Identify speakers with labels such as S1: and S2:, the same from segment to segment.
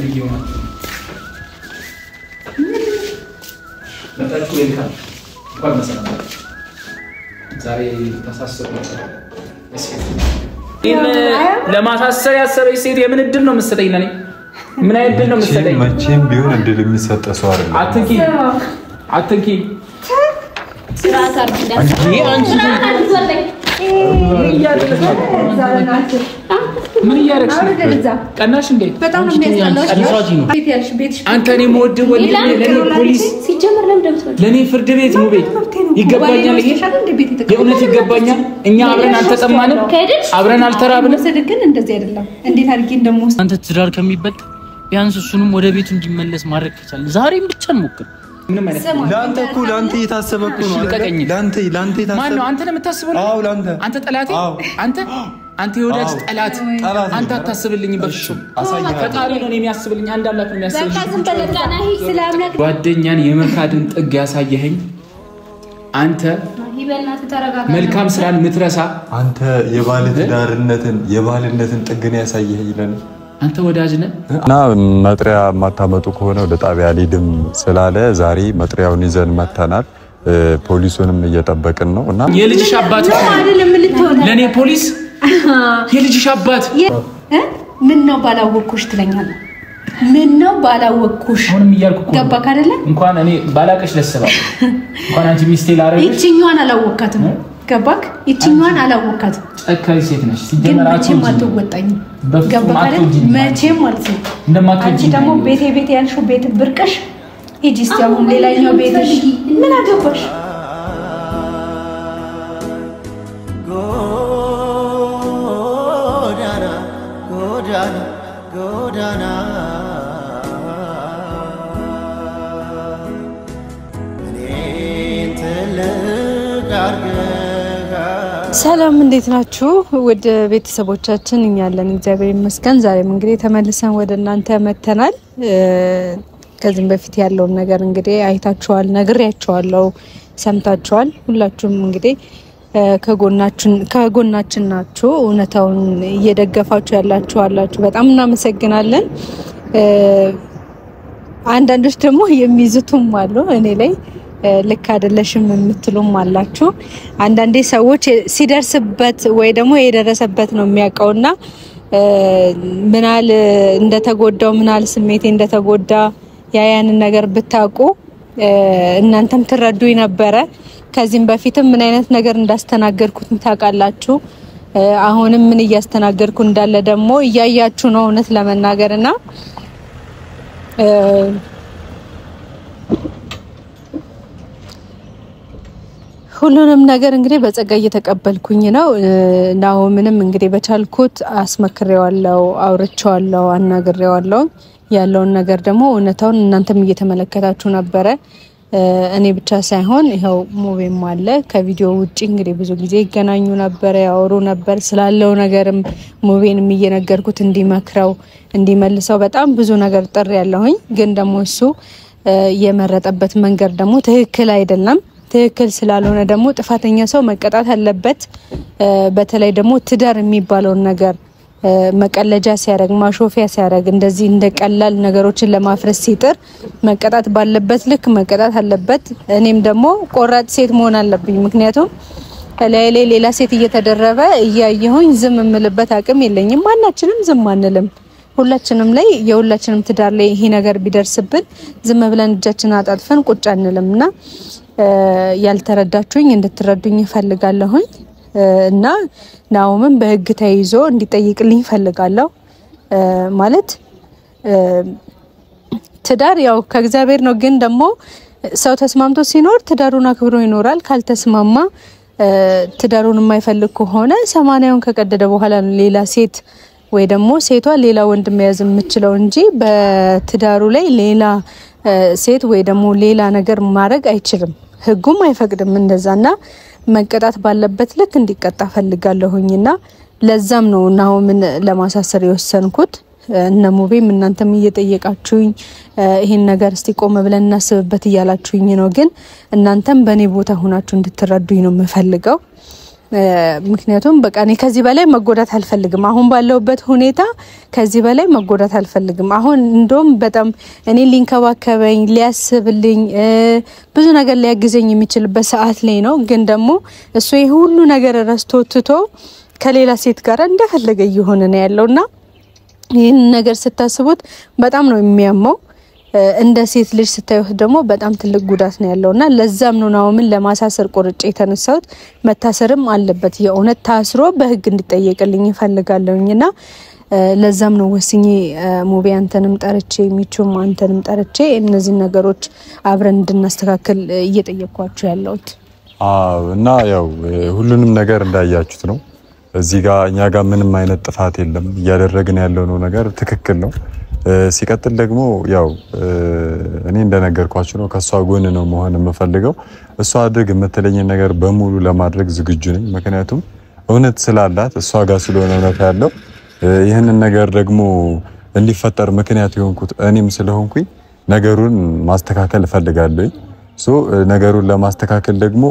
S1: ፈልጊው ነው መጣችሁ ወልካም እንኳን መሰለኝ ዛሬ ተሳስቶ ለማሳሰር ያሰበኝ ሴት የምን እድል ነው መሰለኝ ለኔ ምን አይደል ነው መሰለኝ
S2: መቼም ቢሆን እድል የሚሰጥ ሰው አይደለም
S1: አትንኪ
S3: ስራታ
S1: ምን ያረክሽ ቀናሽ እንዴ
S3: በጣም ነው የሚያስጠላው
S1: አንተ እኔ ሞድ ወልኝ ለኔ ፖሊስ
S3: ሲጀመር ለምን
S1: ለኔ ፍርድ ቤት ነው ቤት ይገባኛል ይሄ የእውነት ይገባኛል እኛ አብረን አልተጠማንም አብረን አልተራብንም
S3: ሰደከን እንደዚህ አይደለም እንዴት አድርጌ እንደምወስድ
S4: አንተ ትዳር ከሚበጥ ቢያንስ እሱንም ወደ ቤቱ እንዲመለስ ማድረግ ከቻለ ዛሬም ብቻ እንሞክር
S1: ምንም አይነት
S2: ላንተ እኮ ላንተ የታሰበኩ ነው ላንተ የታሰበ
S1: ማን ነው አንተ ለምታስበው
S2: አዎ ላንተ
S1: አንተ ጠላቴ አንተ የወዳጅ ጠላት አንተ አታስብልኝ በፍጹም ፈጣሪ ነው የሚያስብልኝ አንድ አምላክ ነው የሚያስብልኝ
S3: በቃ በለቃና ይሄ ስላምነክ
S1: ጓደኛን የመካድን ጥግ ያሳየኸኝ አንተ
S3: ይበልናት ተረጋጋ
S1: መልካም ስራን ምትረሳ
S2: አንተ የባልነትን ጥግን ያሳየኸኝ ለኔ
S1: አንተ ወዳጅ ነህ
S2: እና መጥሪያ ማታመጡ ከሆነ ወደ ጣቢያ ሊድም ስላለ ዛሬ መጥሪያውን ይዘን መተናል ፖሊሱንም እየጠበቅን ነው እና
S1: የልጅሽ አባት ለኔ ፖሊስ የልጅሽ አባት
S3: ምን ነው ባላወቅኩሽ ትለኛለህ ምን ነው ባላወቅኩሽ
S1: አሁንም ይያልኩ
S3: ገባክ አይደለ
S1: እንኳን እኔ ባላቀሽ ለሰባው እንኳን አንቺ ሚስቴ ላረግሽ
S3: እቺኛዋን አላወቃትም ገባክ እቺኛዋን አላወቃትም
S1: ጨካኝ ሴት ነሽ ሲጀመራችሁ
S3: ማትወጣኝ ገባክ አይደል መቼም ማለት ነው አንቺ ደግሞ ቤቴ ያልሽው ቤት ብርቅሽ ሂጂ እስቲ አሁን ሌላኛው ቤትሽ ምን አገባሽ ጎዳና
S5: ሰላም እንዴት ናችሁ ወደ ቤተሰቦቻችን እኛ ያለን እግዚአብሔር ይመስገን ዛሬም እንግዲህ ተመልሰን ወደ እናንተ መተናል ከዚህም በፊት ያለውን ነገር እንግዲህ አይታችኋል ነግሬያችኋለሁ ሰምታችኋል ሁላችሁም እንግዲህ ከጎናችን ናችሁ እውነታውን እየደገፋችሁ ያላችሁ አላችሁ በጣም እናመሰግናለን አንዳንዶች ደግሞ የሚይዙቱም አሉ እኔ ላይ ልክ አይደለሽም የምትሉም አላችሁ አንዳንዴ ሰዎች ሲደርስበት ወይ ደግሞ የደረሰበት ነው የሚያውቀውና ምናል እንደተጎዳው ምናል ስሜቴ እንደተጎዳ ያያንን ነገር ብታውቁ እናንተም ትረዱኝ ነበረ ከዚህም በፊትም ምን አይነት ነገር እንዳስተናገርኩት ታውቃላችሁ አሁንም ምን እያስተናገርኩ እንዳለ ደግሞ እያያችሁ ነው እውነት ለመናገርና ሁሉንም ነገር እንግዲህ በጸጋ እየተቀበልኩኝ ነው ናው ምንም እንግዲህ በቻልኩት አስመክሬዋለሁ አውርቼዋለሁ አናግሬዋለሁ ያለውን ነገር ደግሞ እውነታውን እናንተም እየተመለከታችሁ ነበረ እኔ ብቻ ሳይሆን ይሄው ሙቪም አለ ከቪዲዮ ውጪ እንግዲህ ብዙ ጊዜ ይገናኙ ነበር ያወሩ ነበር ስላለው ነገርም ሙቪንም እየነገርኩት እንዲመክረው እንዲመልሰው በጣም ብዙ ነገር ጥሪ ያለሁኝ ግን ደግሞ እሱ የመረጠበት መንገድ ደግሞ ትክክል አይደለም ትክክል ስላልሆነ ደግሞ ጥፋተኛ ሰው መቀጣት አለበት በተለይ ደግሞ ትዳር የሚባለው ነገር መቀለጃ ሲያረግ ማሾፊያ ሲያረግ እንደዚህ እንደቀላል ነገሮችን ለማፍረስ ሲጥር መቀጣት ባለበት ልክ መቀጣት አለበት እኔም ደግሞ ቆራጥ ሴት መሆን አለብኝ ምክንያቱም ከላይ ሌላ ሴት እየተደረበ እያየሁኝ ዝም የምልበት አቅም የለኝም ማናችንም ዝም አንልም ሁላችንም ላይ የሁላችንም ትዳር ላይ ይሄ ነገር ቢደርስብን ዝም ብለን እጃችንን አጣጥፈን ቁጭ አንልምና ያልተረዳችሁኝ እንድትረዱኝ ፈልጋለሁኝ እና ናውምን በህግ ተይዞ እንዲጠይቅልኝ ፈልጋለሁ ማለት ትዳር ያው ከእግዚአብሔር ነው ግን ደግሞ ሰው ተስማምቶ ሲኖር ትዳሩን አክብሮ ይኖራል ካልተስማማ ትዳሩን የማይፈልግ ከሆነ 80ውን ከቀደደ በኋላ ሌላ ሴት ወይ ደግሞ ሴቷ ሌላ ወንድ መያዝ የምትችለው እንጂ በትዳሩ ላይ ሌላ ሴት ወይ ደግሞ ሌላ ነገር ማድረግ አይችልም ህጉም አይፈቅድም እንደዛና መቀጣት ባለበት ልክ እንዲቀጣ ፈልጋለሁኝና ለዛም ነው ናው ምን ለማሳሰር የወሰንኩት እነሙቤም እናንተም እየጠየቃችሁኝ ይሄን ነገር እስቲ ቆም ብለን እናስብበት እያላችሁኝ ነው ግን እናንተም በኔ ቦታ ሆናችሁ እንድትረዱኝ ነው የምፈልገው ምክንያቱም በቃ እኔ ከዚህ በላይ መጎዳት አልፈልግም አሁን ባለውበት ሁኔታ ከዚህ በላይ መጎዳት አልፈልግም አሁን እንደውም በጣም እኔ ሊንከባከበኝ ሊያስብልኝ ብዙ ነገር ሊያግዘኝ የሚችልበት ሰዓት ላይ ነው ግን ደግሞ እሱ ይሄ ሁሉ ነገር ረስቶ ትቶ ከሌላ ሴት ጋር እንደፈለገ ይሆን ነው ያለውና ይሄን ነገር ስታስቡት በጣም ነው የሚያመው እንደ ሴት ልጅ ስታዩት ደግሞ በጣም ትልቅ ጉዳት ነው ያለውና ለዛም ነው ናውምን ለማሳሰር ቆርጬ የተነሳሁት መታሰርም አለበት የእውነት ታስሮ በህግ እንዲጠየቅልኝ ይፈልጋለውኝና ለዛም ነው ወስኜ ሙቤ አንተንም ጠርቼ ሚቹም አንተንም ጠርቼ እነዚህ ነገሮች አብረን እንድናስተካክል እየጠየቅኳችሁ ያለውት
S2: እና ያው ሁሉንም ነገር እንዳያችሁት ነው እዚህ ጋር እኛ ጋር ምንም አይነት ጥፋት የለም ያደረግን ያለው ነው ነገር ትክክል ነው ሲቀጥል ደግሞ ያው እኔ እንደነገርኳችሁ ነው ከሷ ጎን ነው መሆን የምፈልገው እሷ አድርግ የምትለኝ ነገር በሙሉ ለማድረግ ዝግጁ ነኝ ምክንያቱም እውነት ስላላት እሷ ጋር ስለሆነ ነው ያለው ይሄንን ነገር ደግሞ እንዲፈጠር ምክንያት የሆንኩት እኔም ስለሆንኩኝ ነገሩን ማስተካከል ፈልጋለሁ ነገሩን ለማስተካከል ደግሞ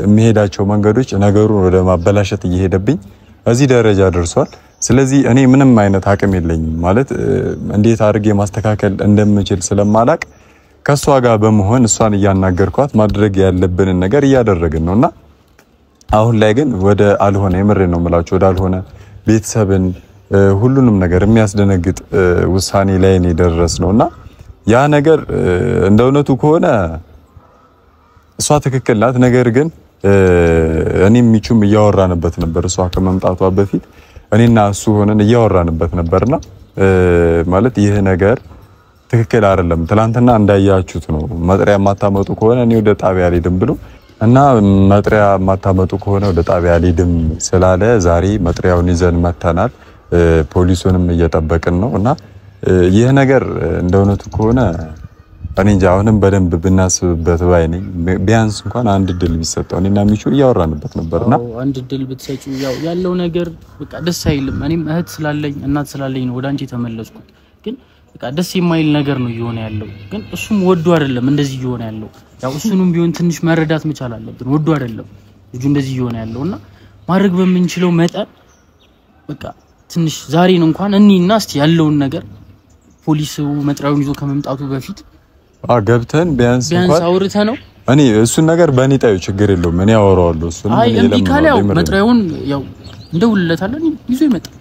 S2: የሚሄዳቸው መንገዶች ነገሩን ወደ ማበላሸት እየሄደብኝ እዚህ ደረጃ ደርሷል ስለዚህ እኔ ምንም አይነት አቅም የለኝም ማለት እንዴት አድርጌ ማስተካከል እንደምችል ስለማላቅ ከሷ ጋር በመሆን እሷን ያናገርኳት ማድረግ ያለብንን ነገር ያደረግን ነውና አሁን ላይ ግን ወደ አልሆነ የምሬ ነው ማለት ወደ አልሆነ ቤተሰብን ሁሉንም ነገር የሚያስደነግጥ ውሳኔ ላይ ነው ደረስነውና ያ ነገር እንደውነቱ ከሆነ እሷ ትክክል ናት ነገር ግን እኔም ሚቹም ያወራንበት ነበር እሷ ከመምጣቷ በፊት እኔና እሱ ሆነን ያወራንበት ነበርና ማለት ይሄ ነገር ትክክል አይደለም ትላንትና እንዳያችሁት ነው መጥሪያ ማታመጡ ከሆነ እኔ ወደ ጣቢያ ልሄድም ብሎ እና መጥሪያ ማታመጡ ከሆነ ወደ ጣቢያ ልሄድም ስላለ ዛሬ መጥሪያውን ይዘን መተናል ፖሊሱንም እየጠበቅን ነው እና ይሄ ነገር እንደውነቱ ከሆነ እኔ አሁንም በደንብ ብናስብበት ባይ ነኝ ቢያንስ እንኳን አንድ ድል ቢሰጠው እኔና ሚቹ ያወራንበት ነበርና
S4: አንድ ድል ብትሰጪ ያለው ነገር በቃ ደስ አይልም እኔም እህት ስላለኝ እናት ስላለኝ ነው ወዳንቺ ተመለስኩት ግን በቃ ደስ የማይል ነገር ነው ይሆነ ያለው ግን እሱም ወዶ አይደለም እንደዚህ ይሆነ ያለው ያው እሱንም ቢሆን ትንሽ መረዳት መቻል አለብን ወዶ አይደለም ልጁ እንደዚህ ይሆነ ያለውና ማድረግ በመንችለው መጠን በቃ ትንሽ ዛሬን እንኳን እኒና እስቲ ያለውን ነገር ፖሊሱ መጥሪያውን ይዞ ከመምጣቱ በፊት
S2: ገብተን ቢያንስ
S4: አውርተ ነው
S2: እኔ እሱን ነገር በእኔ ጣዩ ችግር የለውም እኔ አወራዋለሁ እሱን
S4: አይ እንዲካለው መጥሪያውን ያው እንደውልለታለን ይዞ ይመጣል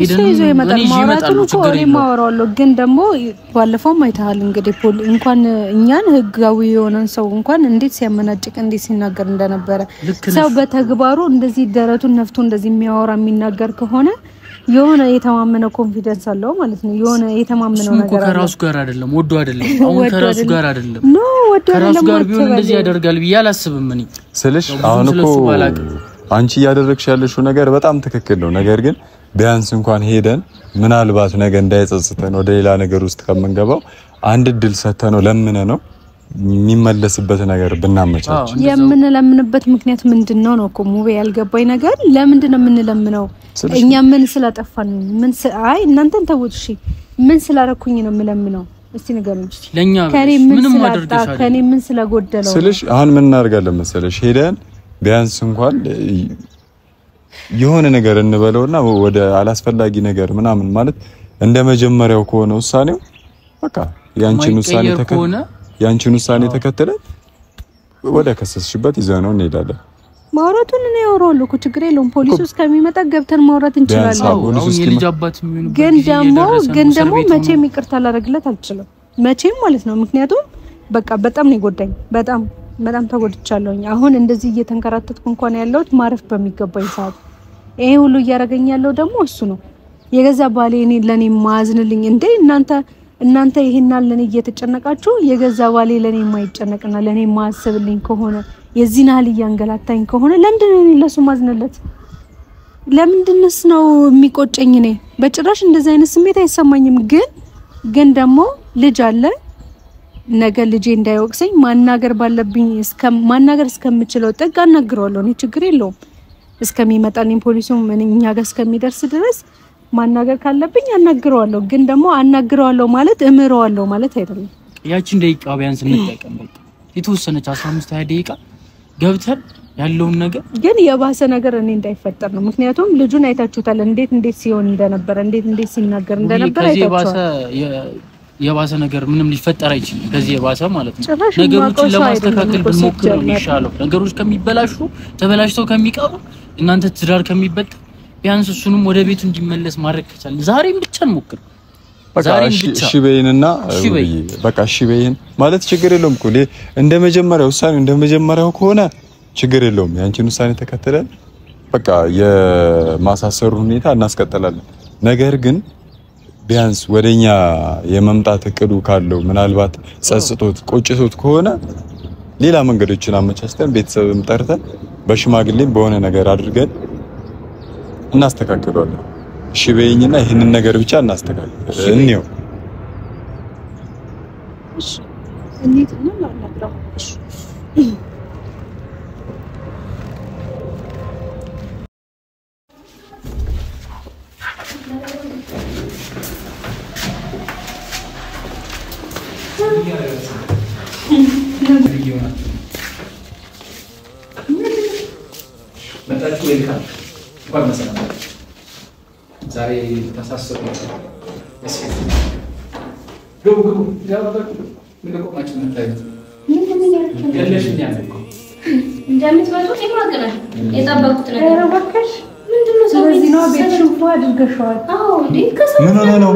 S5: ይዞ ይመጣል ማውራቱን ችግር የማወራዋለሁ ግን ደግሞ ባለፈው ማይታል እንግዲህ እንኳን እኛን ህጋዊ የሆነን ሰው እንኳን እንዴት ሲያመናጭቅ እንዴት ሲናገር እንደነበረ ሰው በተግባሩ እንደዚህ ደረቱን ነፍቶ እንደዚህ የሚያወራ የሚናገር ከሆነ የሆነ የተማመነ ኮንፊደንስ አለው ማለት ነው የሆነ የተማመነው ነገር አለ
S4: ከራሱ ጋር አይደለም ወዶ አይደለም አሁን ከራሱ ጋር አይደለም ከራሱ ጋር ቢሆን እንደዚህ ያደርጋል ብዬ አላስብም እኔ
S2: ስለሽ አሁን እኮ አንቺ ያደረግሽ ያለሽው ነገር በጣም ትክክል ነው ነገር ግን ቢያንስ እንኳን ሄደን ምናልባት ነገ እንዳይጸጽተን ወደ ሌላ ነገር ውስጥ ከመንገባው አንድ ድል ሰተነው ለምነ ነው የሚመለስበት ነገር ብናመቻች
S5: የምንለምንበት ምክንያት ምንድነው ነው እኮ ሙቤ ያልገባኝ ነገር ለምንድነው የምንለምነው እኛ ምን ስለጠፋን ምን አይ እናንተን ተውት እሺ ምን ስላረኩኝ ነው የምለምነው እስቲ ንገሩኝ
S4: ለኛ ምንም ማድረግሽ
S5: ከኔ ምን ስለጎደለው
S2: ስለሽ አሁን ምን እናርጋለን መሰለሽ ሄደን ቢያንስ እንኳን የሆነ ነገር እንበለውና ወደ አላስፈላጊ ነገር ምናምን ማለት እንደመጀመሪያው ከሆነ ውሳኔው በቃ ያንቺን ውሳኔ ተከተለ ወደ ከሰስሽበት ይዘነው እንሄዳለን
S5: ማውራቱን ነው ያወራው እኮ ችግር የለውም ፖሊሱ እስከሚመጣ ገብተን ማውራት እንችላለን
S4: የልጅ አባት የሚሆን
S5: ግን ደግሞ መቼም ይቅርታ ላደርግለት አልችልም መቼም ማለት ነው ምክንያቱም በቃ በጣም ነው ይጎዳኝ በጣም ተጎድቻለሁኝ አሁን እንደዚህ እየተንከራተትኩ እንኳን ያለውት ማረፍ በሚገባኝ ሰዓት ይሄ ሁሉ እያረጋኝ ያለው ደግሞ እሱ ነው የገዛ ባሌ እኔ ለኔ ማዝንልኝ እንዴ እናንተ ይሄናል ለኔ እየተጨነቃችሁ የገዛ ባሌ ለኔ ማይጨነቅና ለኔ ማሰብልኝ ከሆነ የዚህን ያህል ያንገላታኝ ከሆነ ለምንድን ነው ለሱ ማዝነለት ለምንድንስ ነው የሚቆጨኝ እኔ በጭራሽ እንደዚህ አይነት ስሜት አይሰማኝም ግን ደግሞ ልጅ አለ ነገ ልጄ እንዳይወቅሰኝ ማናገር ባለብኝ ማናገር እስከምችለው ጥግ አናግረዋለሁ እኔ ችግር የለውም እስከሚመጣልኝ ፖሊሱም እኛ ጋር እስከሚደርስ ድረስ ማናገር ካለብኝ አናግረዋለሁ ግን ደግሞ አናግረዋለሁ ማለት እምረዋለሁ ማለት አይደለም
S4: ያቺን ደቂቃ ቢያንስ እንጠቀም በቃ የተወሰነች 15 20 ደቂቃ ገብተን ያለውን ነገር
S5: ግን የባሰ ነገር እኔ እንዳይፈጠር ነው። ምክንያቱም ልጁን አይታችሁታል እንዴት ሲሆን እንደነበረ እንዴት ሲናገር እንደነበረ አይታችኋል።
S4: የባሰ ነገር ምንም ሊፈጠር አይችልም። ከዚህ የባሰ ማለት ነው። ነገሮችን ለማስተካከል ብንሞክር ነው የሚሻለው። ነገሮች ከሚበላሹ ተበላሽተው ከሚቀሩ እናንተ ትዳር ከሚበጥ ቢያንስ እሱንም ወደ ቤቱ እንዲመለስ ማድረግ ከቻለ ዛሬም ብቻ እንሞክር።
S2: በቃ እሺ በይንና በቃ እሺ በይን ማለት ችግር የለውም እኮ እንደመጀመሪያው ውሳኔ እንደመጀመሪያው ከሆነ ችግር የለውም። ያንቺን ውሳኔ ተከትለን በቃ የማሳሰሩ ሁኔታ እናስቀጥላለን። ነገር ግን ቢያንስ ወደኛ የመምጣት እቅዱ ካለው ምናልባት ጸጽቶት ቆጭቶት ከሆነ ሌላ መንገዶችን አመቻችተን ቤተሰብም ጠርተን በሽማግሌም በሆነ ነገር አድርገን እናስተካክለዋለን። እሺ በይኝና ይሄንን ነገር ብቻ እናስተካክል እንየው።
S5: እሺ እንዴት ነው ማለት እሺ
S1: መጣችሁ ወልካም እንኳን መሰላም ዛሬ ተሳስሩ እሺ ግቡ ምን ቆማችሁ መጣችሁ ምን ያለሽኝ ያለኩ
S6: እንደምትመጡ ይማገናል የጠበቁት ነገር ረባከሽ ምንድነው
S5: ስለዚህ ነው ቤትሽን ፏ አድርገሽዋል።
S6: አዎ ዲከሰ
S2: ምን ሆነ ነው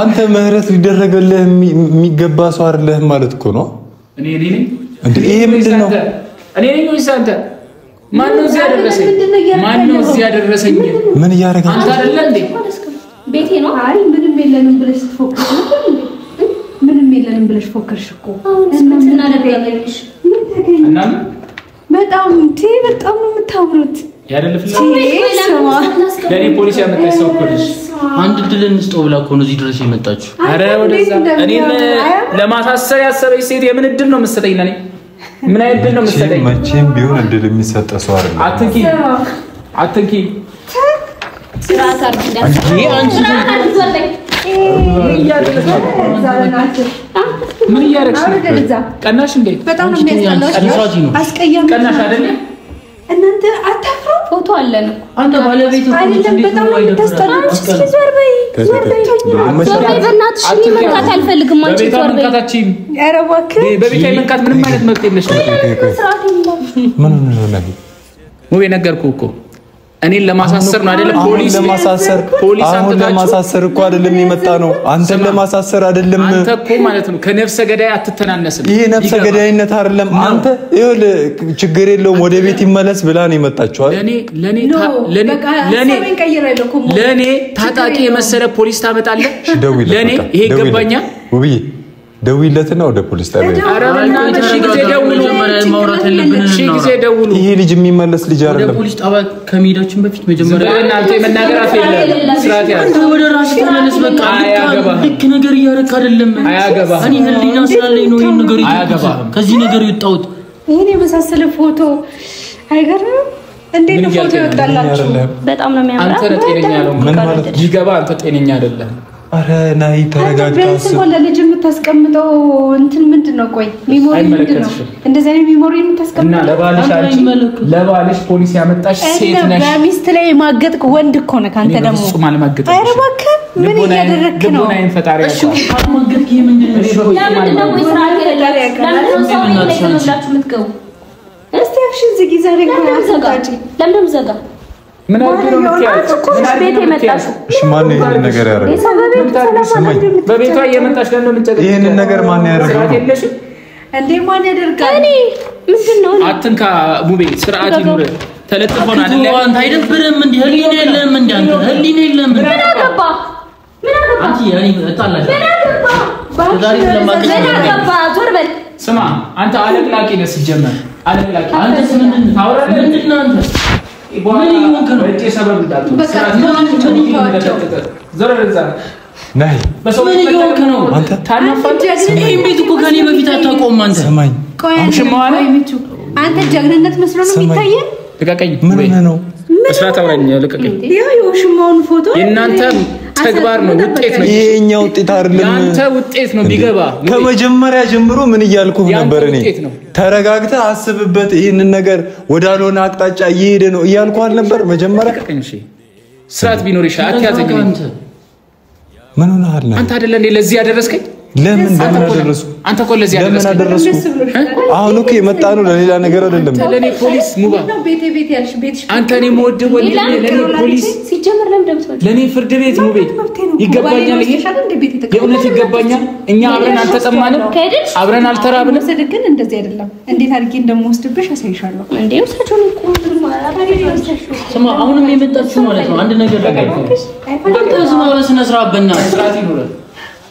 S2: አንተ ምህረት ሊደረግልህ የሚገባ ሰው አይደለህም ማለት እኮ ነው።
S1: እኔ ነኝ
S2: እንዴ ይሄ ምንድነው?
S1: እኔ ነኝ ወይስ አንተ? ማን ነው እዚህ ያደረሰኝ?
S2: ምን ያደርጋል?
S1: አንተ አይደለ እንዴ?
S6: ቤቴ ነው።
S3: አይ ምንም የለንም ብለሽ ትፎክርሽ ነበር እንዴ? ምንም የለንም ብለሽ ፎክርሽ እኮ
S6: ምን እናደርጋለሽ?
S3: ምን ተገኘ?
S1: እና
S3: በጣም ነው የምታምሩት
S1: ያደልፍልኝ
S6: ለኔ
S1: ፖሊስ ያመጣኝ ሰው እኮ ነሽ።
S4: አንድ ድል እንስጠው ብላ እኮ ነው እዚህ ድረስ የመጣችሁ።
S1: አረ ወደዛ እኔን ለማሳሰር ያሰበች ሴት የምን እድል ነው የምትሰጠኝ? ለኔ ምን አይነት እድል ነው የምትሰጠኝ?
S2: መቼም ቢሆን እድል የሚሰጥ ሰው አይደለም።
S1: አትንኪ
S6: ስራታ አድርጋ
S1: ምን እያደረግሽ ነው? ቀናሽ እንዴ?
S3: በጣም ነው የሚያስጠላው። አስቀያሚ
S1: ቀናሽ አይደለ?
S3: እናንተ አታፍሩ?
S6: ፎቶ አለን
S4: አንተ ባለቤት
S3: አይደለም በጣም ነው የምታስጠላው። ዞር በይ
S6: በእናትሽ እኔ መንካት አልፈልግም። አንቺ
S1: በቤቷ
S6: ዞር በይ
S1: መንካታችን
S3: ኧረ እባክህ
S1: በቤቷ መንካት ምንም አይነት መብት የለሽም።
S2: ምን ነው ነገር
S1: ሙቤ ነገርኩህ እኮ እኔን ለማሳሰር ነው አይደለም? ፖሊስ
S2: ለማሳሰር እኮ አይደለም የመጣ ነው። አንተን ለማሳሰር አይደለም።
S1: አንተ እኮ ማለት ነው ከነፍሰ ገዳይ አትተናነስም።
S2: ይሄ ነፍሰ ገዳይነት አይደለም። አንተ ይኸውልህ ችግር የለውም ወደ ቤት ይመለስ ብላ ነው የመጣችው አይደል?
S1: ለኔ ታጣቂ የመሰለ ፖሊስ ታመጣለህ? ለኔ ይሄ ይገባኛል።
S2: ውብዬ ደውይለትና ወደ ፖሊስ ጣቢያ
S1: ኧረ በእናትህ ሺህ ጊዜ ደውሉ።
S2: ይሄ ልጅ የሚመለስ ልጅ አይደለም።
S4: ወደ ፖሊስ ጣቢያ ከመሄዳችን በፊት መጀመሪያ
S1: እናንተ የመናገር አፍ የለም። ስርዓት ያዝ።
S4: ወደ ራስህ ተመለስ። በቃ ልክ ነገር እያደረክ አይደለም።
S1: አያገባህም።
S4: እኔ ህሊና ስላለኝ ነው ይሄን ነገር አያገባህም። ከዚህ ነገር የወጣሁት
S3: ይሄን የመሳሰለ ፎቶ አይገርምም? እንዴት ነው ፎቶ ይወጣላችሁ?
S6: በጣም ነው የሚያምረው።
S1: አንተ ጤነኛ ነው ይገባ። አንተ ጤነኛ አይደለም።
S2: አረ ናይ ተረጋጋ።
S3: ቢያንስ እኮ ለልጅ የምታስቀምጠው እንትን ምንድነው? ቆይ ሚሞሪ ምንድነው? እንደዚህ አይነት ሚሞሪ የምታስቀምጠው
S1: እና ለባልሽ ፖሊስ ያመጣሽ ሴት ነሽ።
S3: በሚስት ላይ ማገጥክ ወንድ እኮ ነህ አንተ ደግሞ።
S1: እሱ ማልማገጥ
S3: ኧረ እባክህ ምን እያደረክ ነው?
S1: ልቦናዬን ፈጣሪ ያውቃል።
S4: አልማገጥክ ምንድነው?
S6: ለምንድነው ወይ ስራ ያለላችሁ? ለምንድነው ሰው ይለከላችሁ የምትገቡ?
S3: እስቲ አፍሽን ዝጊ። ዛሬ
S6: ለምንድነው ዘጋ?
S1: ምን አድርገው ነው
S6: ቤት የመጣሽው?
S2: እሺ ማን ይሄን ነገር ያደረገው?
S1: በቤቷ እየመጣሽ ለምን እንጨቀጭ?
S2: ይሄንን ነገር ማን ያደረገው?
S3: እንዴ ማን ያደርጋል?
S6: እኔ ምንድነው?
S1: አትንካ ሙቤ፣ ስርዓት ይኑር። ተለጥፎን አይደል?
S4: አንተ አይደብርም እንዴ? ህሊና የለም እንዴ? አንተ ህሊና የለም እንዴ?
S6: ምን አገባ?
S4: አንቺ ያኔ እጣላሽ
S6: ምን አገባ? ምን አገባ? ዞር በል።
S1: ስማ አንተ አለቅላቂ ነህ ሲጀመር። አለቅላቂ
S4: አንተ ምንድን ታወራለህ? ምንድነው አንተ? ምን ይሆንክ ነው?
S1: እጄ ሰበብ እንዳትሉ። ስርዓት ዘረዛ
S2: ናይ
S4: ምን ይሆንክ ነው?
S2: አንተ
S1: ታናፋት
S4: ይሄን ቤት እኮ ከኔ በፊት አታውቀውም አንተ።
S2: ሰማኝ።
S3: ቆይ አንተ ጀግንነት መስሎ ነው የሚታየው?
S1: ልቀቀኝ።
S2: ምን ነው
S1: በስርዓት አውራኝ። ልቀቀኝ።
S3: ይሄው የውሽማውን ፎቶ
S1: የእናንተ ተግባር ነው ውጤት ነው
S2: ይሄኛ ውጤት አይደለም
S1: ያንተ ውጤት ነው ቢገባ
S2: ከመጀመሪያ ጀምሮ ምን ይያልኩህ ነበር እኔ ተረጋግተህ አስብበት ይሄንን ነገር ወዳልሆነ አቅጣጫ እየሄደ ነው ይያልኩህ አልነበር መጀመሪያ
S1: ስራት ቢኖር ይሻል አትያዘኝ
S2: ምን ሆነሃል
S1: አንተ አይደለ እንዴ ለዚህ ያደረስከኝ
S2: ለምን አደረሱ
S1: አንተ እኮ ለዚህ ያደረስከኝ
S2: አሁን እኮ የመጣ ነው ለሌላ ነገር አይደለም
S1: ለኔ ፖሊስ ሙባ
S3: ቤት ያልሽ ቤትሽ
S1: አንተ እኔ ሞድ ወንድሜ ለኔ ፖሊስ
S6: ሲጀመር ለምን ደምሰው
S1: ለኔ ፍርድ ቤት ሙቤ ይገባኛል ይሄ የእውነት ይገባኛል እኛ አብረን አልተጠማንም አብረን አልተራብንም
S3: ግን እንደዚህ አይደለም እንዴት አድርጌ እንደምወስድብሽ አሳይሻለሁ
S6: እንዴ ወሰጆን እኮ
S4: ስማ አሁንም የመጣችው ማለት ነው አንድ ነገር ተዝማ በስነ ስርዓት በእናትህ ስርዓት ይኖር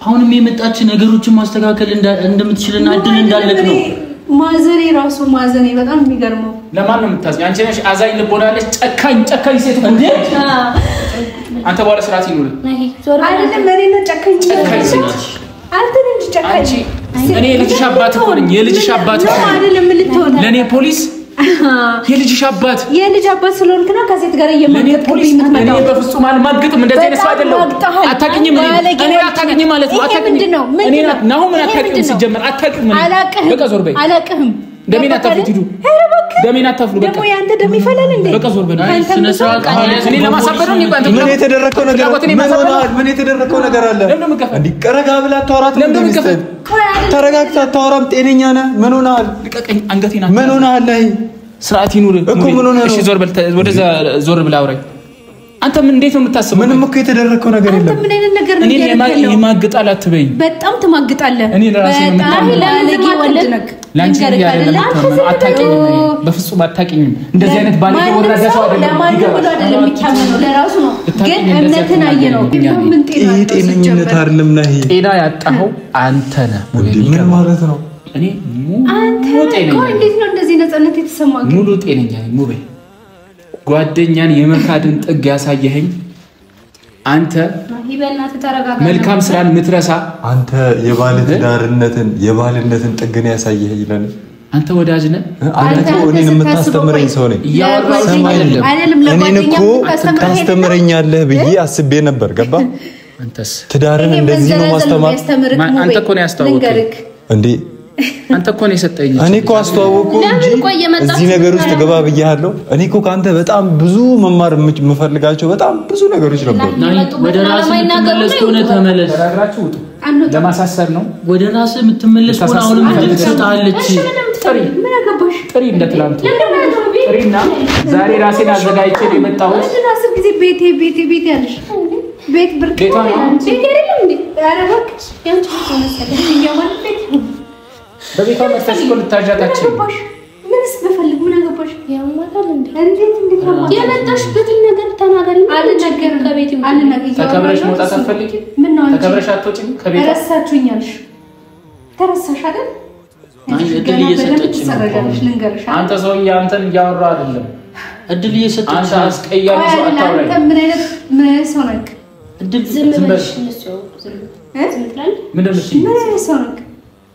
S4: አሁንም የመጣች ነገሮችን ማስተካከል እንደምትችልና እድል እንዳለክ ነው
S3: ማዘኔ ራሱ ማዘኔ በጣም የሚገርመው
S1: ለማን ነው የምታዝኝ አንቺ ነሽ አዛኝ ልቦናለሽ ጨካኝ ሴት እንዴ አንተ ባለ ስርዓት ይኖር
S3: አይደለም ለኔ ጨካኝ ሴት አንተ እንጂ ጨካኝ
S1: እኔ የልጅሽ አባት እኮ ነኝ የልጅሽ አባት እኮ
S3: አይደለም ልትሆን
S1: ለኔ ፖሊስ የልጅሽ አባት
S3: ስለሆንክ ነው ከሴት ጋር የምትመጣው
S1: እኔ በፍጹም አልማግጥም እንደዚህ አይነት ሰው አይደለም አታውቂኝም እኔ አታውቂኝም ማለት ነው አታውቂኝም እኔ ነው ምን አታውቂኝም ሲጀመር አታውቂኝም በቃ ዞር በይ
S3: አላውቅም
S1: ደሜን አታፍሉ ሂዱ ደሜን አታፍሉ በቃ
S3: ደግሞ ያንተ ደም ይፈላል እንዴ
S1: በቃ ዞር በይ ስነ ስርዓት እኔ ለማሳበድ ነው እንዴ
S2: ምን የተደረከው ነገር ምን የተደረከው ነገር አለ እንዴ ቀረጋ ብላ ተወራት ተረጋግታ ተወራም ጤነኛ ነህ ምን ሆነሃል
S1: ልቀቀኝ አንገቴና
S2: ምን ሆነሃል ላይ
S1: ስርዓት ይኑር
S2: እኮ ምን ሆነ
S1: እሺ ዞር በል ወደዛ ዞር ብላ አውራኝ አንተ ምን እንዴት ነው የምታስበው
S2: ምንም እኮ የተደረከው ነገር የለም
S3: ምን አይነት ነገር ነው
S1: እኔ የማግጣል አትበይ
S3: በጣም ትማግጣለህ
S1: እኔ ለራሴ
S3: ለለጊ ወለድነክ
S1: ላንቺ ያለ አታውቂኝም በፍጹም አታውቂኝም እንደዚህ አይነት ባለ ወራዳ ሰው አይደለም
S3: ለማንም ብሎ አይደለም የሚታመነው ለራሱ ነው ግን እምነትን አየነው ምን
S2: ጤነኝነት አይደለም ነህ
S1: ጤና ያጣኸው አንተ ነህ
S2: ምን ማለት ነው
S1: እኔ
S3: አንተ እንዴት ነው እንደዚህ ነፃነት የተሰማው
S1: ሙሉ ጤነኛ ነኝ ሙቤ ጓደኛን የመካድን ጥግ ያሳየኸኝ አንተ
S3: ይበልናት ተረጋጋ
S1: መልካም ስራን ምትረሳ
S2: አንተ የባልነትን ጥግን ያሳየኸኝ ይላል
S1: አንተ ወዳጅ ነህ
S2: አንተ እኔን የምታስተምረኝ ሰው ነኝ
S3: አይደለም
S2: እኔን እኮ ታስተምረኛለህ ብዬ አስቤ ነበር ገባ
S1: አንተስ
S2: ትዳርን እንደዚህ ነው ማስተማር
S1: አንተ እኮ ነው ያስተዋወቀኝ
S2: እንዴ
S1: አንተ እኮ ነው የሰጠኝ
S2: እኔ እኮ አስተዋወቅኩ እንጂ እዚህ ነገር ውስጥ ገባ ብያለሁ እኔ እኮ ካንተ በጣም ብዙ መማር የምፈልጋቸው በጣም ብዙ ነገሮች ነበሩ
S4: ወደ ራስ የምትመለስ ሆነ ተመለስ
S1: ተራግራችሁ ውጡ ለማሳሰር ነው
S4: ወደ ራስ የምትመለስ ሆነ አሁንም ትሰጣለች
S3: ምን አገባሽ
S1: ጥሪ እንደትላንቱ ጥሪና ዛሬ ራሴን አዘጋጅቼ ነው የመጣሁት
S3: ራስ ጊዜ ቤቴ ያለሽ ቤት ብርቅ ቤት አይደለም እንዴ አረባክሽ ያንቺ መሰለኝ ያማን ቤት
S1: በቤቷ መስተሽ እኮ ልታጃታችን
S3: ምንስ በፈልግ ምን አገባሽ
S6: ያማታል እንዴ
S3: እንዴት
S6: የመጣሽበትን ነገር ተናገሪ
S3: አልነገርም ከቤት አልነገርም
S1: ተከብረሽ መውጣት አትፈልጊ
S3: ምን ነው
S1: ተከብረሽ አትወጪም ከቤት
S3: ረሳችሁኛልሽ ተረሳሽ አይደል
S4: እድል እየሰጠች
S3: ነው
S1: አንተ ሰውዬ አንተን እያወራ አይደለም
S4: እድል እየሰጠች
S1: አንተ አስቀያሚ ሰው አታውራኝ
S3: አንተ ምን አይነት ሰው ነህ
S4: እድል
S6: ዝም ብለሽ ነው ዝም ትላለህ
S1: ምን አይነት
S3: ሰው ነህ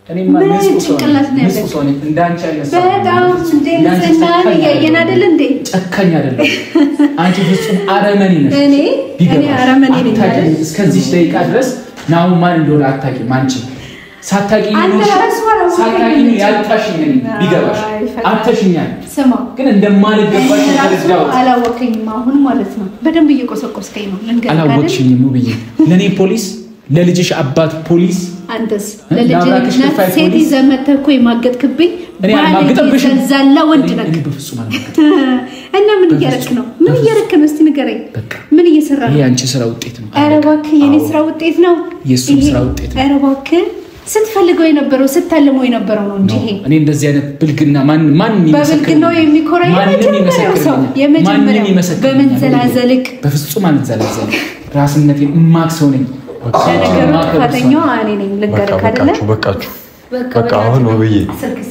S1: እኔማ ንጹህ ሰው ነኝ እንዳንቺ አይነት ሰው
S3: በጣም እንደንሰናን ያየን አይደል እንዴ
S1: ጨካኝ አይደለም አንቺ ፍጹም አረመኔ ነሽ
S3: እኔ አረመኔ ነኝ
S1: እስከዚህ ደቂቃ ድረስ ናው ማን እንደሆነ አታውቂም አንቺ ሳታውቂኝ ያልጣሽኝ ነኝ ቢገባሽ አተሽኛል
S3: ስማ
S1: ግን እንደማልገባሽ ተረዳው
S3: አላወቀኝም አሁን ማለት ነው በደንብ እየቆሰቆስከኝ ነው ልንገርህ
S1: አላወቅሽኝም ውብዬ ለኔ ፖሊስ ለልጅሽ አባት ፖሊስ
S3: አንተስ ለልጅሽ ሴት ዘመተ እኮ የማገጥክብኝ
S1: እኔ አልማገጥብሽም
S3: ዘላ ወንድ ነህ
S1: እኔ በፍጹም አልማገጥም
S3: እና ምን እያረክ ነው እስቲ ንገረኝ ምን እየሰራ ነው
S1: የአንቺ ስራ ውጤት ነው
S3: ኧረ እባክህ የኔ ስራ ውጤት ነው
S1: የሱ ስራ ውጤት ነው
S3: ኧረ እባክህ ስትፈልገው የነበረው ስታልመው የነበረው ነው እንጂ ይሄ
S1: እኔ እንደዚህ አይነት ብልግና ማን
S3: በብልግናው የሚኮራኝ የመጀመሪያው በመንዘላዘልክ
S1: በፍጹም አልዘላዘልም ራስነቴን ማክሰው ነኝ
S3: ነገሩ ጥፋተኛው እኔ ነኝ ልንገርህ አይደለ
S2: በቃ አሁን ወብዬ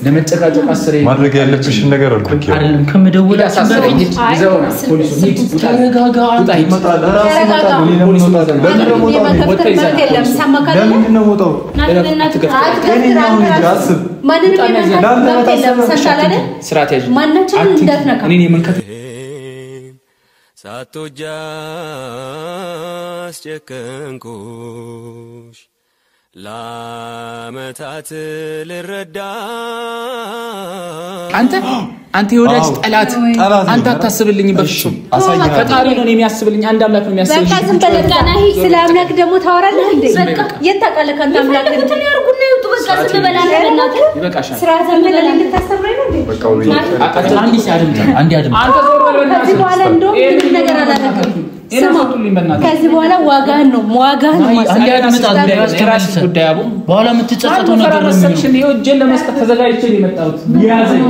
S1: ለመጨቃጨቅ አስሬ
S2: ማድረግ ያለብሽን ነገር አልኩኝ
S4: አይደለም ከመደወላችን በፊት
S1: ይዘውና ፖሊሱ ሂድ
S4: ተረጋጋ
S2: ይመጣል ራስ ይመጣል ለምንድን ነው የምወጣው
S1: ስርዓት ያዥ
S3: ማናችንም እንዳትነካ
S7: ሳትወጃስ ጨከንኩሽ ለዓመታት ልረዳ
S1: አንተ የወዳጅ ጠላት አንተ አታስብልኝ በፍጹም ፈጣሪ ነው የሚያስብልኝ አንድ አምላክ ነው የሚያስብልኝ
S3: በቃ ዝም በለቃ ነህ ስለ አምላክ ደግሞ ታወራለህ እንዴ በቃ የታቃለህ አንተ አምላክ እንትን ያርጉና ይውጡ በቃ ዝም በላለ እናት
S1: ይበቃሻል
S3: ስራ ዘመን ላይ ልታስተምረኝ ነው እንዴ
S4: አንዲ ሲያድምጣ አንተ
S1: ዞር በል በእናትህ
S3: ከዚህ በኋላ እንደውም ምንም ነገር አላደረግም ከዚህ በኋላ ዋጋህን ነው
S4: አንዲ አድምጣ ለራስ ጉዳይ አቡ በኋላ የምትጸጸተው ነገር ነው
S1: ነው እጄን ለመስጠት ተዘጋጅቼ ነው የመጣሁት ያዘኝ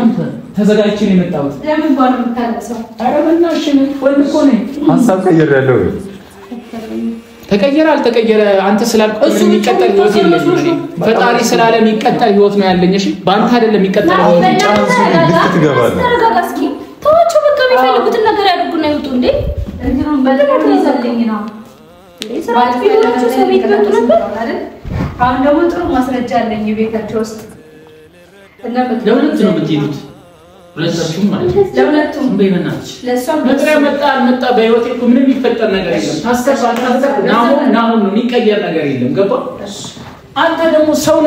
S1: ተዘጋጅቼ ነው የመጣሁት
S3: ለምን ባሉ የምታለቅሰው
S1: ኧረ በእናትሽ ወንድ እኮ ነኝ
S2: ሐሳብ ቀይሬያለሁ
S1: ተቀየረ አልተቀየረ አንተ ስላልኩ ምን የሚቀጠል ህይወት የለም ፈጣሪ ስላለ የሚቀጠል ህይወት ነው ያለኝ እሺ ባንተ አይደለም የሚቀጠል ህይወት
S2: ልክ ትገባለህ
S6: ተረጋጋስኪ ተዋቸው በቃ የሚፈልጉትን ነገር ያድርጉና ይውጡ እንዴ
S3: እንትኑን በለቀቅ ይዘልኝ ነው
S6: ስራት ቢሆንቹ ሰቤት መጡ ነበር
S3: አይደል አሁን ደግሞ ጥሩ ማስረጃ አለኝ ቤታቸው ውስጥ እና
S4: ለሁለት ነው የምትሄዱት ሁለታችሁም ማለት ነው
S3: ለሁለቱም
S4: በእናትሽ
S3: ለሷም
S1: መጥሪያ መጣ አልመጣ በህይወቴ እኮ ምንም የሚፈጠር ነገር የለም ታስተፋ ናሁን ነው የሚቀየር ነገር የለም ገባ አንተ ደግሞ ሰው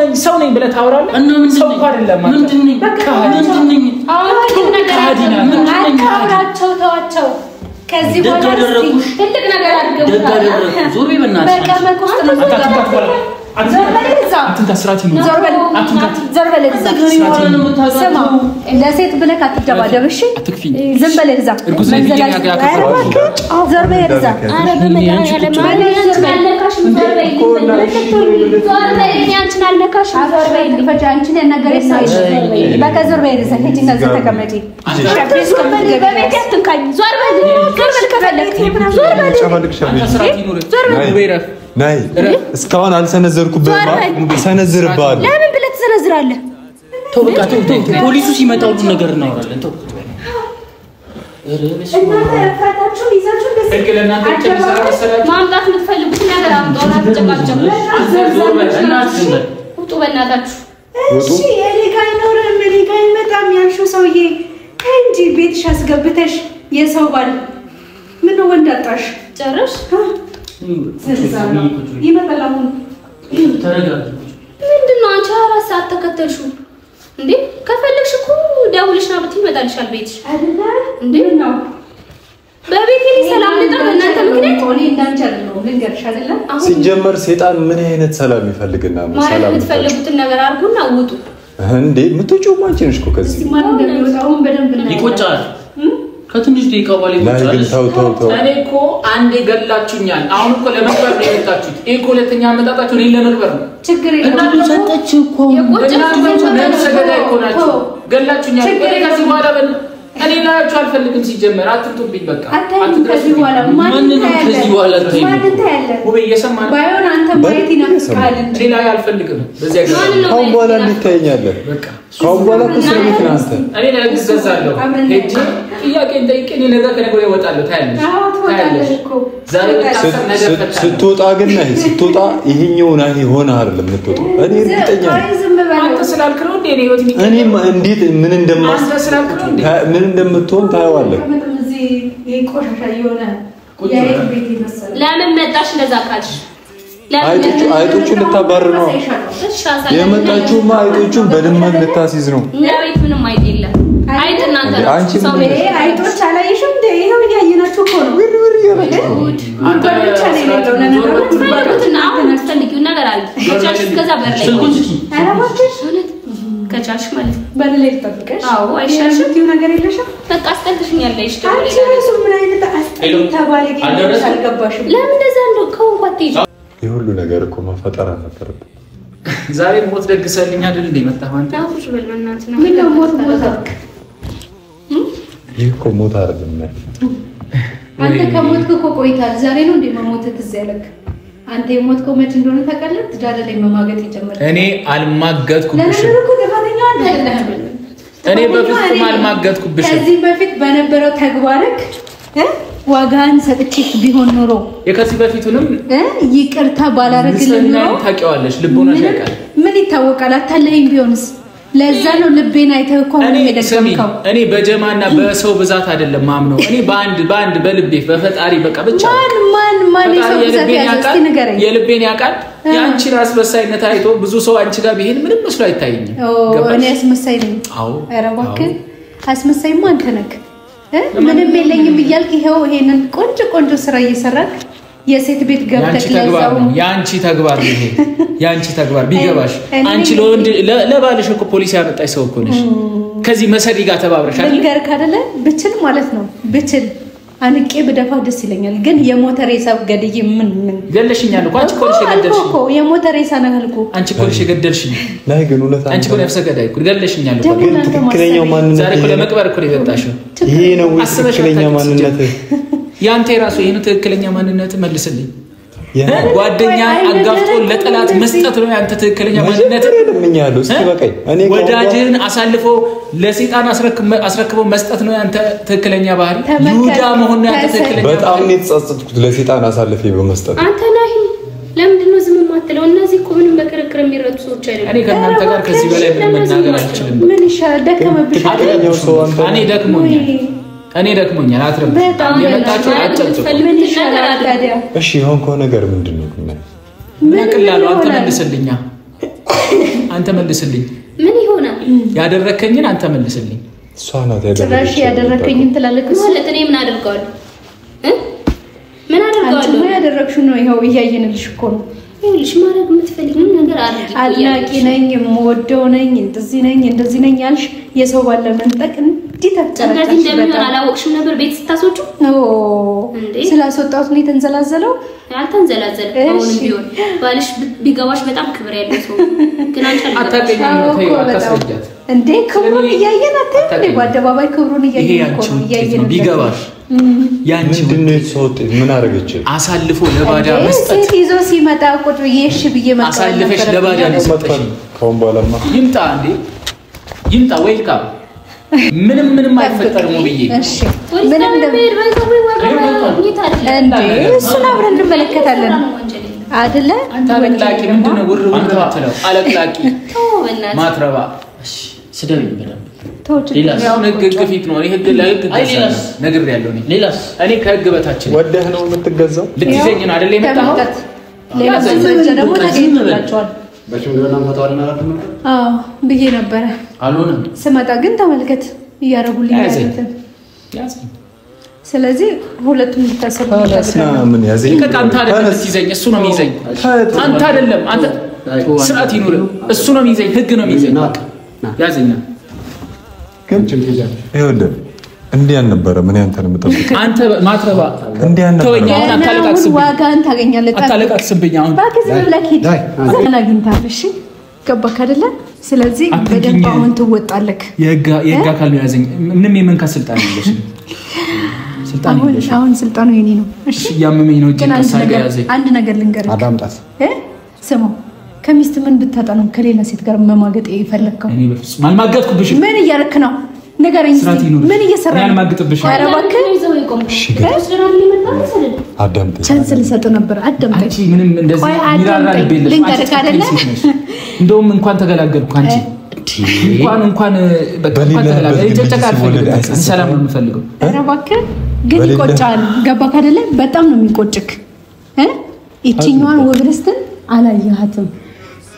S1: ነኝ ብለህ ታወራለህ
S4: እና ምን
S1: ሰው አይደለም
S4: ምንድነኝ በቃ ምንድነኝ
S3: አሁን ነገር አታውራቸው ተዋቸው ከዚህ በኋላ ትልቅ ነገር አድርገውታል
S4: ዞር በእናትሽ
S3: በቃ መቆስጥ ነው ስማ ለሴት ብለህ አትደባደብ እሺ ዝም በል እዛ ዞር በል እዛ
S6: ኧረ በመድኃኒዓለም አንቺን አልነካሽ
S3: አንቺን ያናገረኝ ሰው በቃ ዞር በል እዛ ሂጂና እዛ ተቀመጪ
S6: በቤቴ አትንካኝ ዞር በል ከፈለክ ዞር በል
S2: ናይ እስካሁን አልሰነዘርኩብህም ሰነዝርብሃለሁ
S6: ለምን ብለህ ትሰነዝራለህ
S4: ተው በቃ ተው ፖሊሱ ሲመጣ ሁሉ ነገር እናወራለን ተው
S3: እናንተ ፍራታችሁ ይዛችሁ
S6: ማምጣት የምትፈልጉት ነገር አምጣውና ተጨቃጨቁ ውጡ በእናታችሁ
S3: እሺ እኔ ጋር አይኖርም እኔ ጋር አይመጣም ያልሽው ሰውዬ እንጂ ቤትሽ አስገብተሽ የሰው ባል ምን ወንድ አጣሽ
S6: ጨርሽ
S3: ይመጣል አሁን
S4: ተረጋጋ
S6: ምንድነው አንቺ 4 ሰዓት ተከተልሽው እንዴ ከፈለግሽ እኮ ደውልሽና ብትመጣልሻል ቤትሽ
S3: አይደለ
S6: እንዴ
S3: ነው
S6: በቤቴ ሰላም ልጠር እናንተ ምክንያት
S3: እኔ እንዳንቺ አይደለም ልንገርሽ አይደለ
S2: ሲጀመር ሰይጣን ምን አይነት ሰላም ይፈልግና ነው ሰላም
S6: የምትፈልጉትን ነገር አድርጉና ውጡ
S2: እንዴ ምትጮው ማንቺ ነሽ እኮ ከዚህ
S3: ማን እንደሚወጣው በደንብ ነው
S4: ይቆጫል ከትንሽ ደቂቃ በኋላ ይቆጫል
S2: ተው
S1: እኔ እኮ አንዴ ገላችሁኛል አሁን እኮ ለመቅበር ነው የመጣችሁት እኮ ሁለተኛ አመጣጣችሁ እኔን ለመቅበር ነው
S3: ችግር የለም
S4: እናንተ ሰጠች እኮ
S1: ገላችሁኛል ከዚህ በኋላ እኔ ላያችሁ አልፈልግም ሲጀመር አትምጡብኝ በቃ
S3: ከዚህ በኋላ ማንን
S4: ከዚህ በኋላ
S3: ታያለህ
S1: ውቤ እየሰማን
S3: ባይሆን አንተ ማየት ይናፍቃል እንጂ
S1: እኔ ላይ አልፈልግም በዚያ
S2: ካሁን በኋላ እንታየኛለን
S1: በቃ
S2: ካሁን በኋላ ከስራ ቤት ነህ አንተ
S1: እኔ ላይ ገዛለሁ ሄጄ ጥያቄን ጠይቄ ነገ ከነገ ወዲያ እወጣለሁ ታያለሽ ዛሬ
S2: ስትወጣ ግን ነህ ስትወጣ ይሄኛው ነህ ሆነ አይደለም የምትወጣው እኔ እርግጠኛ ነኝ
S1: አንተ ስላልክ ነው እንዴ ነው
S2: እኔ እንዴት ምን እንደምትሆን ታየዋለህ
S3: እዚህ የቆሻሻ የሆነ ቤት ይመስላል
S6: ለምን መጣሽ ለዛ ካልሽ
S2: አይጦቹ ልታባር ነው የመጣችሁማ አይጦቹን በድመት ልታስይዝ ነው
S6: ለቤት ምንም አይደለም አይጥ እናንተ
S3: ሰው አይጦች አላየሽም እንዴ ይሄው እያየናችሁ እኮ ነው
S2: ውር ያላችሁ
S1: አንተ
S3: ብቻ ነው ያለው
S6: ነገሩትና አሁን የምትፈልጊው ነገር አለ ከቻልሽ ከዛ በር ላይ
S3: አረባችሽ
S6: ከቻልሽ ማለት
S3: በር ላይ ተጠብቀሽ
S6: አዎ አይሻልሽም
S3: ይሄ ነገር የለሽም
S6: በቃ አስጠልተሽኛል ያለሽ
S3: አንቺ ራሱ ምን አይነት ተባለቂ አልገባሽም
S6: ለምን እንደዛ እንደው ከወንኳት ይጅ
S2: ይሄ ሁሉ ነገር እኮ መፈጠር አልነበረም
S1: ዛሬ ሞት ደግሰልኝ አይደል እንዴ መጣህ አንተ
S6: ታውቁሽ በልመናት ነው
S3: ምን ነው ሞት
S2: ይሄ እኮ ሞት አይደለም
S3: አንተ ከሞትክ እኮ ቆይታል ዛሬ ነው እንዴ መሞት ትዝ ያለክ አንተ የሞትከው መች እንደሆነ ታውቃለህ ትዳር ላይ መማገጥ ይጀምራል
S1: እኔ አልማገጥኩብሽ
S3: ለምን እኮ ደፋተኛ አይደለም
S1: እኔ በፍጹም አልማገጥኩብሽ
S3: ከዚህ በፊት በነበረው ተግባርክ ዋጋን ሰጥቼክ ቢሆን ኖሮ
S1: የከዚህ በፊቱንም
S3: ይቅርታ ባላረግልኝ ኖሮ
S1: ታውቂዋለሽ ልቦናሽ ያውቃል
S3: ምን ይታወቃል አታለኝ ቢሆንስ ለዛ ነው ልቤን አይተህ እኮ ነው የደከምከው
S1: እኔ በጀማና በሰው ብዛት አይደለም ማምነው እኔ በአንድ በልቤ በፈጣሪ በቃ ብቻ
S3: ማን የሰው ብዛት ያስቲ ነገር
S1: የልቤን ያቃል ያንቺ ራስ በሳይነት አይቶ ብዙ ሰው አንቺ ጋር ቢሄድ ምንም መስሎ አይታየኝም
S3: እኔ አስመሳይ ነኝ
S1: አዎ
S3: ኧረ እባክህ አስመሳይማ አንተ ነህ ምንም የለኝም እያልክ ይሄው ይሄንን ቆንጆ ስራ እየሰራክ የሴት ቤት ገብተክ ለዛው
S1: ያንቺ ተግባር ይሄ ያንቺ ተግባር ቢገባሽ አንቺ ለባልሽ እኮ ፖሊስ ያመጣሽ ሰው እኮ ነሽ ከዚህ መሰሪ ጋር ተባብረሻል
S3: ነገር ካደለ ብችል ማለት ነው ብችል አንቄ በደፋ ደስ ይለኛል ግን የሞተር ሂሳብ ገድዬ ምን
S1: ገለሽኛል እኮ አንቺ ኮልሽ ገደልሽ
S3: እኮ የሞተር ሂሳብ ነህልኩ
S1: አንቺ ኮልሽ ገደልሽኝ
S2: ላይ ግን ሁለት
S1: አንቺ ኮል ያፈሰገዳይ እኮ ገለሽኛል እኮ
S2: ግን ትክክለኛው ማንነት
S1: ዛሬ እኮ ለመቅበር እኮ የመጣሽው
S2: ይሄ ነው ትክክለኛ ማንነት
S1: ያንተ ራሱ ይሄን ትክክለኛ ማንነት መልስልኝ ጓደኛ አጋፍጦ ለጠላት መስጠት ነው ያንተ ትክክለኛ ማንነት
S2: ለምኛለሁ እስኪ በቃኝ እኔ
S1: ወዳጅን አሳልፎ ለሰይጣን አስረክቦ መስጠት ነው ያንተ ትክክለኛ ባህሪ ይሁዳ መሆን ነው ያንተ ትክክለኛ
S2: በጣም ነው የተጸጸትኩት ለሰይጣን አሳልፌ በመስጠት
S6: አንተ ነህ ለምንድን ነው ዝም ማትለው እነዚህ እኮ ምንም በክርክር የሚረዱ ሰዎች አይደለም
S1: እኔ ከእናንተ ጋር ከዚህ በላይ ምንም መናገር አልችልም
S3: ምን ይሻላል ደከመብሽ
S1: እኔ ደክሞኛል አትረብ የመጣችሁ አጨጭ
S3: ምን ይሻላል ታዲያ
S2: እሺ አሁን ከሆነ ነገር ምንድነው
S1: ምን ቀላሉ አንተ መልስልኝ
S6: ምን ይሆናል
S1: ያደረከኝን አንተ መልስልኝ
S2: እሷ ናት ያደረከኝ
S3: ትራሽ ያደረከኝን ትላለች
S6: ማለት እኔ ምን አደርጋለሁ ምን አደርጋለሁ
S3: አንቺ ምን ያደረክሽው ነው ይሄው እያየንልሽ እኮ ነው
S6: ይኸውልሽ ማድረግ የምትፈልጊው ነገር አድርጊ
S3: አድናቂ ነኝ የምወደው ነኝ እንደዚህ ነኝ ያልሽ የሰው ባለ መንጠቅ እንዴት አጨረጨሽ
S6: እንደምን አላወቅሽም ነበር ቤት ስታስወጪው
S3: ስላስወጣሁት ነው የተንዘላዘለው
S6: አልተንዘላዘለ አሁን ቢሆን ባልሽ ቢገባሽ በጣም ክብር ያለው ሰው ግን አንቺ
S1: አታቀኝም
S3: እንዴ ክብሩን እያየን አትይም በአደባባይ ክብሩን እያየን
S1: ቢገባሽ ያንቺ
S2: ምንድነው ሰውት ምን አረጋች
S1: አሳልፎ ለባዳ መስጠት
S3: ሴት ይዞ ሲመጣ ቁጥ እሺ ብዬ መጣሁ
S1: አሳልፈሽ ለባዳ መስጠት
S2: ከውን ባለማ
S1: ይምጣ ዌልካም ምንም አይፈጠርም ብዬ
S3: እሺ ምንም እሱን አብረን እንመለከታለን አይደለ
S1: አንተ አለቅላቂ ምንድነው ውር ተለው አለቅላቂ ማትረባ
S4: ስደብኝ በደንብ
S1: ሌላስ ህግ ፊት ነው ህግ ለህግ ነገር ያለው ነው ሌላስ እኔ ከህግ በታች ነኝ
S2: ወደህ ነው የምትገዛው
S1: ልትይዘኝ ነው አይደል የመጣው
S3: ሌላስ ደግሞ ተገኝቷቸዋል
S8: በሽምግልና ፈታዋልና አላልኩም
S3: ብዬ ነበር
S1: አልሆነም
S3: ስመጣ ግን ተመልከት እያረጉልኝ
S1: ያዘኝ
S3: ስለዚህ ሁለቱም ተሰብስበው
S2: ምን ያዘኝ
S1: ከካንታ አይደለም ልትይዘኝ እሱ ነው የሚይዘኝ አንተ አይደለም አንተ ስርዓት ይኑር እሱ ነው የሚይዘኝ ህግ ነው የሚይዘኝ ያዘኛ
S2: ይኸውልህ እንዲህ አልነበረ ምን ያንተን የምጠብቅ
S1: አንተ ማትረባ
S2: እንዲህ አልነበረ
S1: ተወኛ አሁን አታለቃቅስብኝ
S3: ዋጋን ታገኛለህ
S1: አታለቃቅስብኝ አሁን
S3: ባክህ ለኪድ አግኝታለሽ ገባክ አይደለ ስለዚህ በደንብ አሁን ትወጣለህ
S1: የህግ አካል ነው ያዘኝ ምንም የመንካት ስልጣን የለሽም ስልጣን የለሽም
S3: አሁን ስልጣኑ የኔ ነው እሺ
S1: ያመመኝ ነው እጄን ከሳጋ ያዘኝ
S3: አንድ ነገር ልንገርህ
S2: አዳምጣት
S3: ስማው ከሚስት ምን ብታጣ ነው ከሌላ ሴት ጋር መማገጥ ይፈልከው
S1: እኔ በፍጹም አልማገጥኩብሽ
S3: ምን እያረክ ነው ንገረኝ ምን እየሰራ ነው
S1: አልማገጥብሽ
S3: ኧረ እባክህ
S2: አዳምጠኝ
S3: ቻንስ ልሰጥ ነበር አዳምጠኝ
S1: አንቺ ምንም እንደዚህ ሚራራ ልቤልሽ
S3: ልንገርህ አይደለ
S1: እንደውም እንኳን ተገላገልኩ አንቺ እንኳን በቃ ተገላገልኩ ጨጨቃ አልፈልግም ሰላም ነው የምፈልገው
S3: ኧረ እባክህ ግን ይቆጫል ገባክ አይደለ በጣም ነው የሚቆጭክ እቺኛዋን ወብረስትን አላየሃትም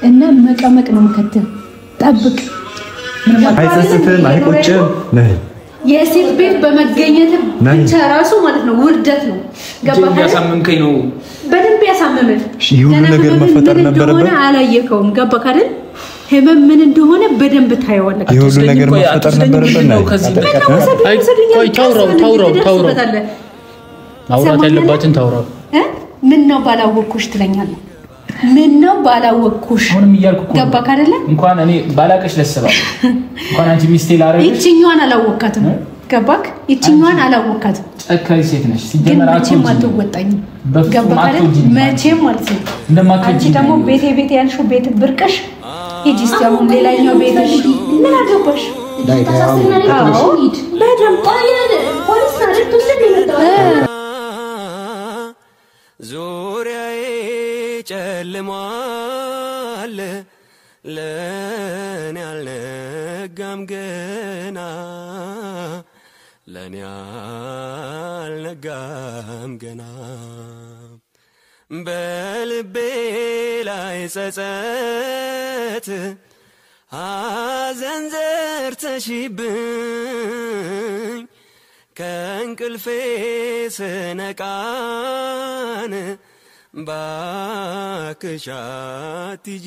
S3: እና መቀመቅ ነው መከተል ጠብቅ
S2: አይጸጽትም አይቆጭም ነህ
S3: የሴት ቤት በመገኘት ብቻ ራሱ ማለት ነው ውርደት ነው
S1: ገባህ ያሳመምከኝ ነው
S3: በደንብ ያሳመመን
S2: ይሁን ነገር መፈጠር ነበረበት
S3: አላየከውም ገባህ አይደል ህመም ምን እንደሆነ በደንብ ታየዋለህ
S2: ይሁን ነገር መፈጠር ነበረበት ነው
S4: ቆይ ታውራው ማውራት ያለባትን ታውራው
S3: ምን ነው ባላወቅኩሽ ትለኛለህ ምን ነው ባላወቅኩሽ
S1: አሁንም እያልኩ
S3: ገባክ አይደለ
S1: እንኳን እኔ ባላቀሽ ለሰባ እንኳን አንቺ ሚስቴ ላረግሽ
S3: እቺኛዋን አላወቃትም ገባክ እቺኛዋን አላወቃትም
S1: ጨካኝ ሴት ነሽ ሲጀመራችሁ
S3: ማትወጣኝ ገባክ አይደል መቼም ማለት ነው አንቺ ደግሞ ቤቴ ያልሽው ቤት ብርቅሽ ሂጂ እስቲ አሁን ሌላኛው ቤትሽ ምን አገባሽ በደንብ ፖሊስ ታሪክ ውስጥ ይመጣል
S7: ዙሪያዬ ጨልሟል ለኔ አልነጋም ገና ለኔ አልነጋም ገና በልቤ ላይ ጸጸት ሐዘን ዘርተሽብኝ ከእንቅልፌ ስነቃን ባክሽ አትሂጂ